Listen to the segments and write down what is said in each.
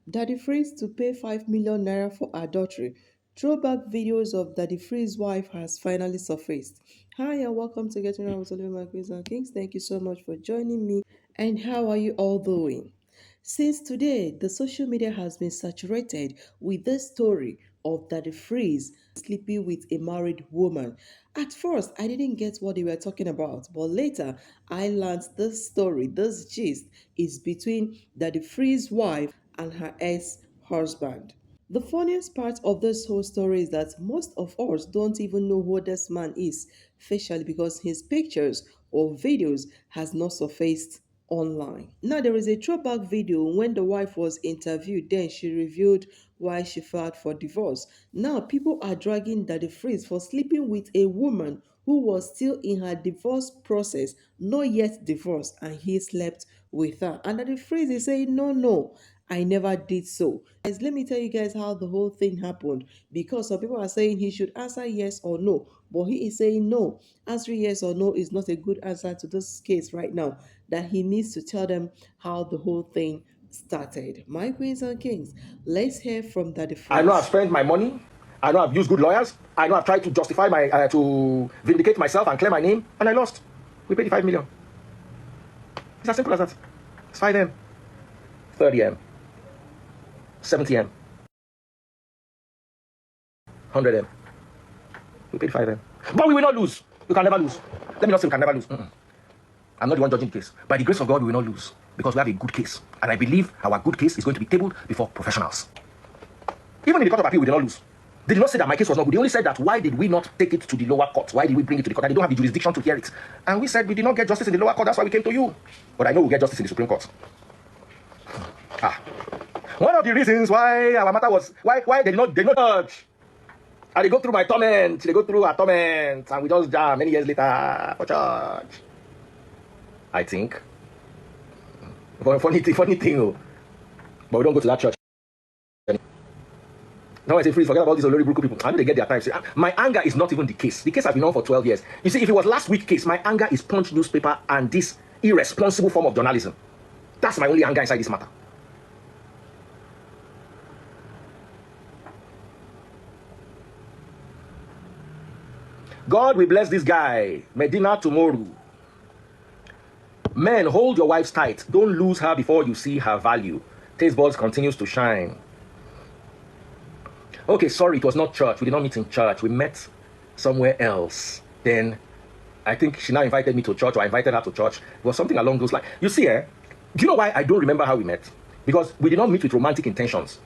Daddy Freeze to pay 5 million naira for adultery. Throwback videos of Daddy Freeze's wife has finally surfaced. Hi and welcome to Getting Around with Oliver Queens and Kings. Thank you so much for joining me. And how are you all doing? Since today, the social media has been saturated with the story of Daddy Freeze sleeping with a married woman. At first, I didn't get what they were talking about, but later I learned this story, this gist is between Daddy Freeze's wife and her ex-husband. The funniest part of this whole story is that most of us don't even know who this man is facially because his pictures or videos has not surfaced online. Now there is a throwback video when the wife was interviewed, then she revealed why she filed for divorce. Now people are dragging Daddy Freeze for sleeping with a woman who was still in her divorce process, not yet divorced, and he slept with her. And Daddy Freeze is saying, no, no, I never did so. Guys, let me tell you guys how the whole thing happened because some people are saying he should answer yes or no, but he is saying no. Answering yes or no is not a good answer to this case right now, that he needs to tell them how the whole thing started. My queens and kings, let's hear from Daddy I know I've Freeze. spent my money. I know I've used good lawyers. I know I've tried to justify to vindicate myself and clear my name, and I lost. We paid the 5 million. It's as simple as that. It's 5M, 30M, 70M, 100M. We paid 5M. But we will not lose. We can never lose. Let me not say we can never lose. I'm not the one judging the case. By the grace of God, we will not lose because we have a good case. And I believe our good case is going to be tabled before professionals. Even in the court of appeal, we did not lose. They did not say that my case was not good. They only said that why did we not take it to the lower court? Why did we bring it to the court? That they don't have the jurisdiction to hear it. And we said we did not get justice in the lower court. That's why we came to you. But I know we'll get justice in the Supreme Court. One of the reasons why our matter was why they did not judge. And they go through my torment. They go through our torment. And we just jam many years later for church. I think. Funny thing. But we don't go to that church. Now I say, please forget about these Olori Bruku people. I know they get their time. My anger is not even the case. The case has been on for 12 years. You see, if it was last week's case, my anger is Punch newspaper and this irresponsible form of journalism. That's my only anger inside this matter. God will bless this guy. Medina tomorrow. Men, hold your wives tight. Don't lose her before you see her value. Tastebuds continues to shine. Okay, sorry, it was not church. We did not meet in church. We met somewhere else. Then I think she now invited me to church, or I invited her to church. It was something along those lines. You see, do you know why I don't remember how we met? Because we did not meet with romantic intentions.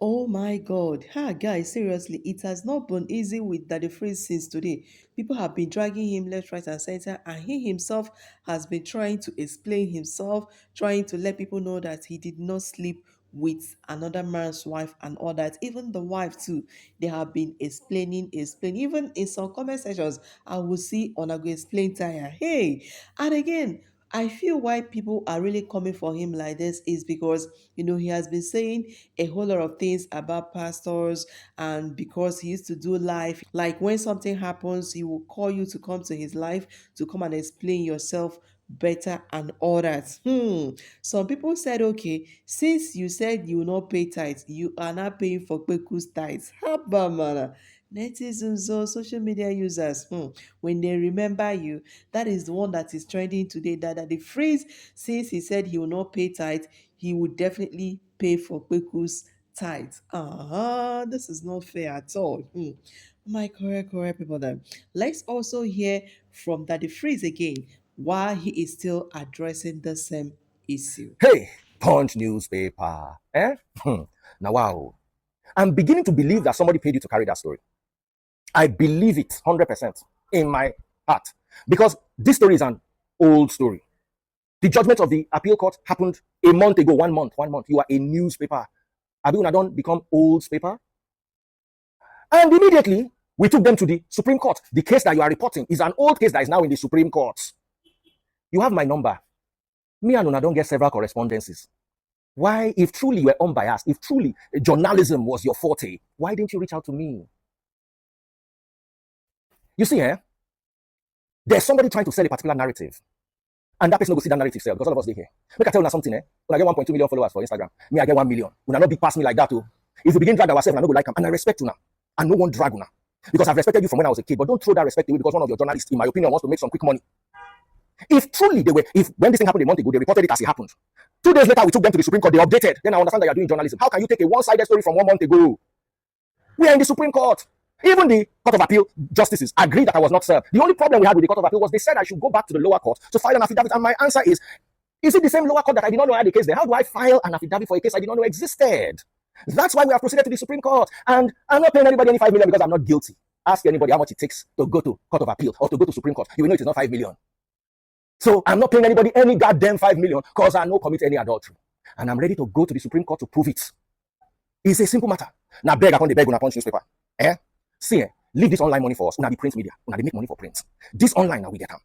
Oh my God. Guys, seriously, it has not been easy with Daddy Freeze since today. People have been dragging him left, right, and center, and he himself has been trying to explain himself, trying to let people know that he did not sleep with another man's wife and all that. Even the wife, too, they have been explaining. Even in some comment sections, I will see on a go explain tire. Hey, and again, I feel why people are really coming for him like this is because he has been saying a whole lot of things about pastors, and because he used to do life, like when something happens, he will call you to come to his life to come and explain yourself better and all that. Some people said, okay, since you said you will not pay tithes, you are not paying for Kweku's tithes. Haba mana. Netizens or social media users, when they remember you, that is the one that is trending today. That the phrase, since he said he will not pay tithe, he would definitely pay for Kweku's tithe. This is not fair at all. My correct people then. Let's also hear from Daddy Freeze again why he is still addressing the same issue. Hey, Punch newspaper. Now, wow. I'm beginning to believe that somebody paid you to carry that story. I believe it 100% in my heart. Because this story is an old story. The judgment of the appeal court happened a month ago, 1 month. You are a newspaper. Abi don't become old paper. And immediately, we took them to the Supreme Court. The case that you are reporting is an old case that is now in the Supreme Court. You have my number. Me and Una don't get several correspondences. Why, if truly you were unbiased, if truly journalism was your forte, why didn't you reach out to me? You see, there's somebody trying to sell a particular narrative. And that person no go see that narrative sell because all of us dey here. Make I tell you something, eh? When I get 1.2 million followers for Instagram, me I get 1 million. Una no big pass me like that too. If we begin drag ourselves, I no go like them. And I respect you now. And no one drag you now. Because I've respected you from when I was a kid. But don't throw that respect away because one of your journalists, in my opinion, wants to make some quick money. If truly they were, if when this thing happened a month ago, they reported it as it happened. 2 days later, we took them to the Supreme Court. They updated. Then I understand that you're doing journalism. How can you take a one-sided story from 1 month ago? We are in the Supreme Court. Even the Court of Appeal justices agreed that I was not served. The only problem we had with the Court of Appeal was they said I should go back to the lower court to file an affidavit. And my answer is it the same lower court that I did not know had the case there? How do I file an affidavit for a case I did not know existed? That's why we have proceeded to the Supreme Court. And I'm not paying anybody any 5 million because I'm not guilty. Ask anybody how much it takes to go to Court of Appeal or to go to Supreme Court. You will know it is not 5 million. So I'm not paying anybody any goddamn 5 million because I no commit any adultery. And I'm ready to go to the Supreme Court to prove it. It's a simple matter. Now beg upon the beg on a punch newspaper. See, leave this online money for us. Una the print media. Una they make money for print. This online now we get them.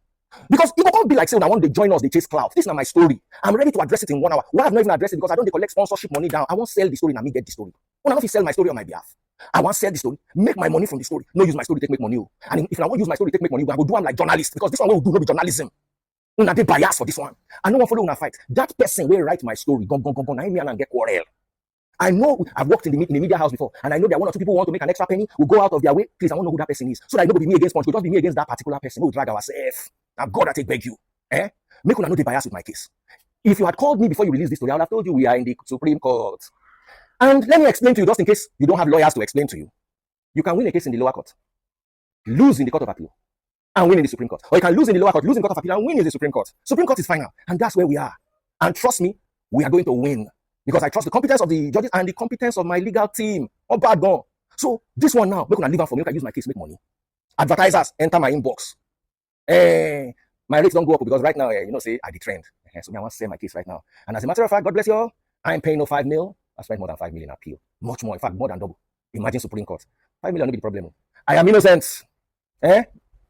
Because it won't be like say when I want to join us, they chase clout. This is not my story. I'm ready to address it in 1 hour. Why I've not even addressed it because I don't collect sponsorship money down. I won't sell the story and me get the story. When I want to sell my story on my behalf. I want to sell the story, make my money from the story. No use my story to make money. And if I want to use my story to make money, I will do them like journalists because this one will do no be journalism. Una dey bias for this one. I no one follow una fight. That person will write my story. Gone. I me and get quarrel. I know I've worked in the media house before, and I know that 1 or 2 people want to make an extra penny, will go out of their way. Please, I want to know who that person is. So that it will be me against punch, just be me against that particular person. We'll drag ourselves. Now God, I take beg you. Make una no dey bias with my case. If you had called me before you released this story, I would have told you we are in the Supreme Court. And let me explain to you, just in case you don't have lawyers to explain to you. You can win a case in the lower court, lose in the Court of Appeal, and win in the Supreme Court. Or you can lose in the lower court, lose in the Court of Appeal, and win in the Supreme Court. Supreme Court is final. And that's where we are. And trust me, we are going to win. Because I trust the competence of the judges and the competence of my legal team. All bad gone. So this one now, make una leave am for me. I use my case, make money. Advertisers enter my inbox. My rates don't go up because right now, say I trend. So I want to sell my case right now. And as a matter of fact, God bless you all. I ain't paying no 5 mil. I spent more than 5 million appeal. Much more, in fact, more than double. Imagine Supreme Court. 5 million will be the problem. I am innocent. I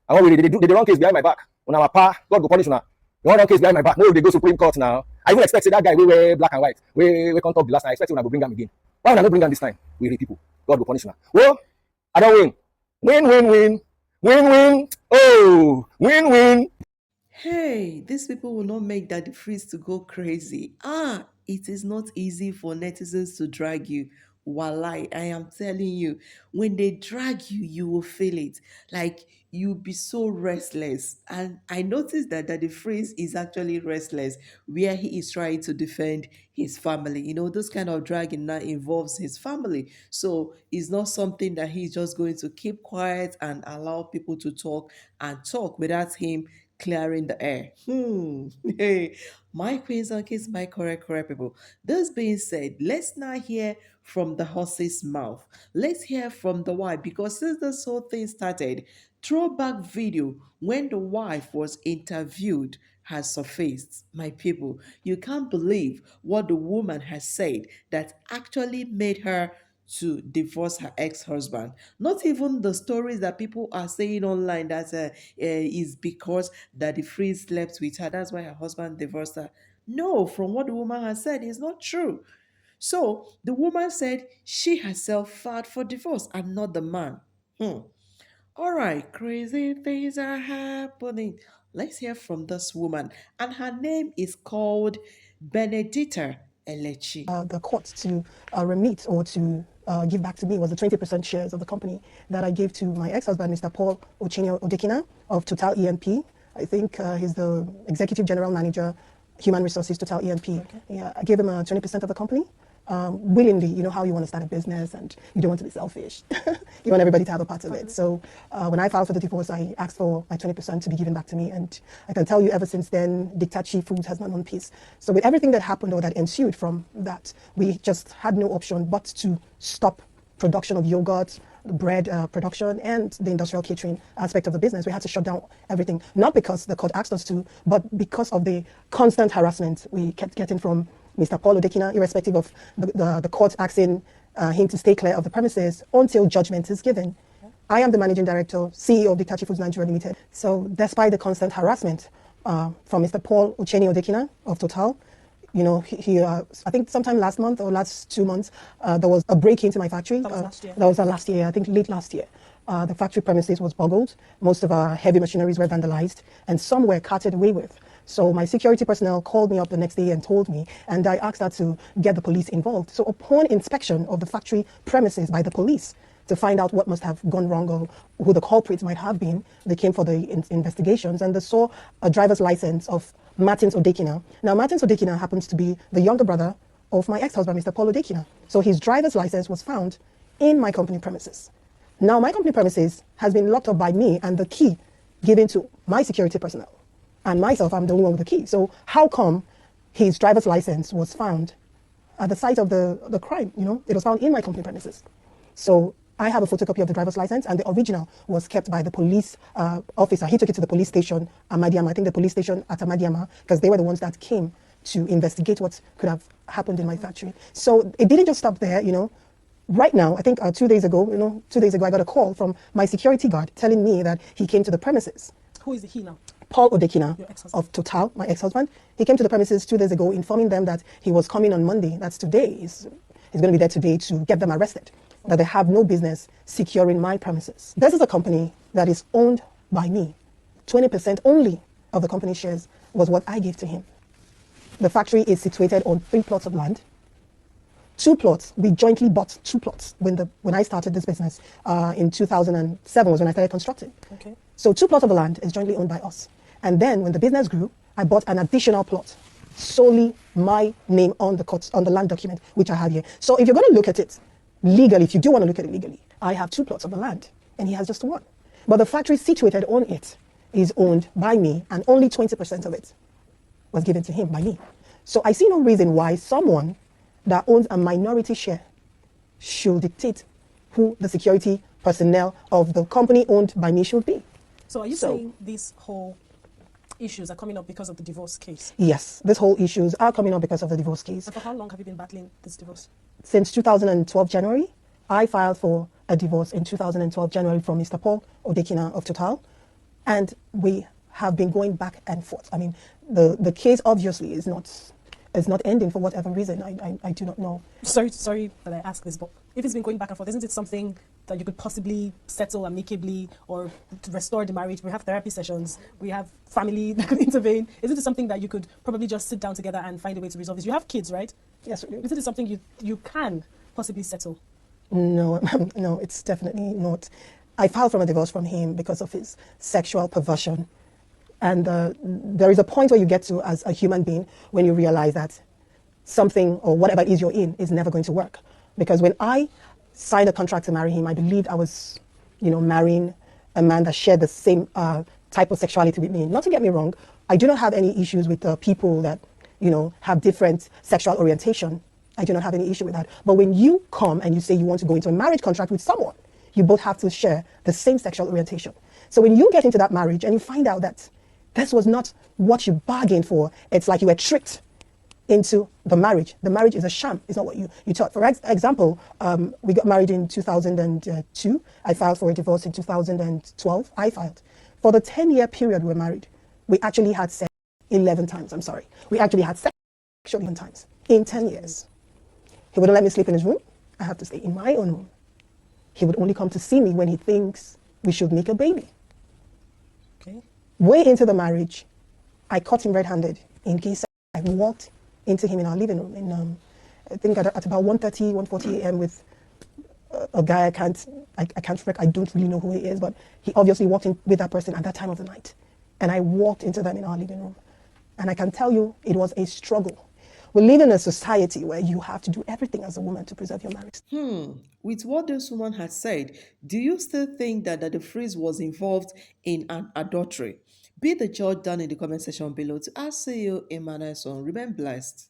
want really, they do the wrong case behind my back. When I'm a pa, God go punish now. The wrong case behind my back. No, they go Supreme Court now. I even expect that guy we wear black and white. We can't talk the last time. I expect when I will bring him again. Why would I not bring him this time? We the people. God will punish now. Well, I don't win. Win. Win. Oh, win. Hey, these people will not make Daddy Freeze to go crazy. It is not easy for netizens to drag you. Walai, I am telling you, when they drag you, you will feel it. Like you'll be so restless. And I noticed that Daddy Freeze is actually restless, where he is trying to defend his family. This kind of dragging now involves his family. So it's not something that he's just going to keep quiet and allow people to talk and talk without him clearing the air. Hey, my queens and kings, my correct people. This being said, let's now hear from the horse's mouth. Let's hear from the wife because since this whole thing started, throwback video when the wife was interviewed has surfaced. My people, you can't believe what the woman has said that actually made her to divorce her ex-husband. Not even the stories that people are saying online that is because Daddy Freeze slept with her. That's why her husband divorced her. No, from what the woman has said, it's not true. So the woman said she herself filed for divorce and not the man. All right, crazy things are happening. Let's hear from this woman. And her name is called Benedita Elechi. The court to remit or to give back to me was the 20% shares of the company that I gave to my ex-husband, Mr. Paul Ochenio Odekina of Total ENP. I think he's the executive general manager, human resources, Total ENP. Okay. Yeah, I gave him 20% of the company. Willingly, you know how you want to start a business and you don't want to be selfish. You want everybody to have a part of it. So when I filed for the divorce, I asked for my 20% to be given back to me. And I can tell you ever since then, Dictachi Foods has not known peace. So with everything that happened or that ensued from that, we just had no option but to stop production of yogurt, bread production, and the industrial catering aspect of the business. We had to shut down everything, not because the court asked us to, but because of the constant harassment we kept getting from Mr. Paul Odekina, irrespective of the court asking him to stay clear of the premises until judgment is given. I am the managing director, CEO of Dictachi Foods Nigeria Limited. So despite the constant harassment from Mr. Paul Ucheni Odekina of Total, I think sometime last month or last 2 months, there was a break into my factory. That was last year. That was last year, I think late last year. The factory premises was boggled. Most of our heavy machineries were vandalized and some were carted away with. So my security personnel called me up the next day and told me, and I asked her to get the police involved. So upon inspection of the factory premises by the police to find out what must have gone wrong or who the culprits might have been, they came for the investigations and they saw a driver's license of Martins Odekina. Now, Martins Odekina happens to be the younger brother of my ex-husband, Mr. Paul Odekina. So his driver's license was found in my company premises. Now, my company premises has been locked up by me and the key given to my security personnel. And myself, I'm the only one with the key. So how come his driver's license was found at the site of the crime? You know, it was found in my company premises. So I have a photocopy of the driver's license, and the original was kept by the police officer. He took it to the police station, Amadiama, I think the police station at Amadiama, because they were the ones that came to investigate what could have happened in my factory. So it didn't just stop there, you know. Right now, I think 2 days ago, I got a call from my security guard telling me that he came to the premises. Who is he now? Paul Odekina Your ex-husband. of Total, my ex-husband, he came to the premises 2 days ago, informing them that he was coming on Monday. That's today. He's going to be there today to get them arrested. That they have no business securing my premises. This is a company that is owned by me. 20% only of the company shares was what I gave to him. The factory is situated on 3 plots of land. 2 plots, we jointly bought 2 plots when I started this business in 2007 was when I started constructing. Okay. So 2 plots of the land is jointly owned by us. And then when the business grew, I bought an additional plot, solely my name on the land document, which I have here. So if you're going to look at it legally, if you do want to look at it legally, I have 2 plots of the land and he has just 1. But the factory situated on it is owned by me and only 20% of it was given to him by me. So I see no reason why someone that owns a minority share should dictate who the security personnel of the company owned by me should be. So are you saying these whole issues are coming up because of the divorce case? Yes, these whole issues are coming up because of the divorce case. And for how long have you been battling this divorce? Since 2012 January, I filed for a divorce in 2012 January from Mr. Paul Odekina of Total, and we have been going back and forth. I mean, the case obviously is not ending for whatever reason. I do not know. Sorry that I ask this, but if it's been going back and forth, isn't it something that you could possibly settle amicably or to restore the marriage? We have therapy sessions, we have family that could intervene. Isn't it something that you could probably just sit down together and find a way to resolve this? You have kids, right? Yes, we do. Isn't it something you can possibly settle? No, no, it's definitely not. I filed for a divorce from him because of his sexual perversion. And there is a point where you get to as a human being when you realize that something or whatever it is you're in is never going to work. Because when I signed a contract to marry him, I believed I was, marrying a man that shared the same type of sexuality with me. Not to get me wrong, I do not have any issues with people that, have different sexual orientation. I do not have any issue with that. But when you come and you say you want to go into a marriage contract with someone, you both have to share the same sexual orientation. So when you get into that marriage and you find out that this was not what you bargained for, it's like you were tricked into the marriage. The marriage is a sham. It's not what you thought. For example, we got married in 2002. I filed for a divorce in 2012. I filed. For the 10-year period we were married, we actually had sex 11 times. I'm sorry. We actually had sex 11 times in 10 years. He wouldn't let me sleep in his room. I have to stay in my own room. He would only come to see me when he thinks we should make a baby. Okay. Way into the marriage, I caught him red-handed in gay sex. I walked into him in our living room in, I think at about 1:30, 1:40 a.m. with a guy I don't really know who he is, but he obviously walked in with that person at that time of the night. And I walked into them in our living room. And I can tell you, it was a struggle. We live in a society where you have to do everything as a woman to preserve your marriage. With what this woman has said, do you still think that the freeze was involved in an adultery? Be the judge down in the comment section below. To ask you, Emmanuel, remain blessed.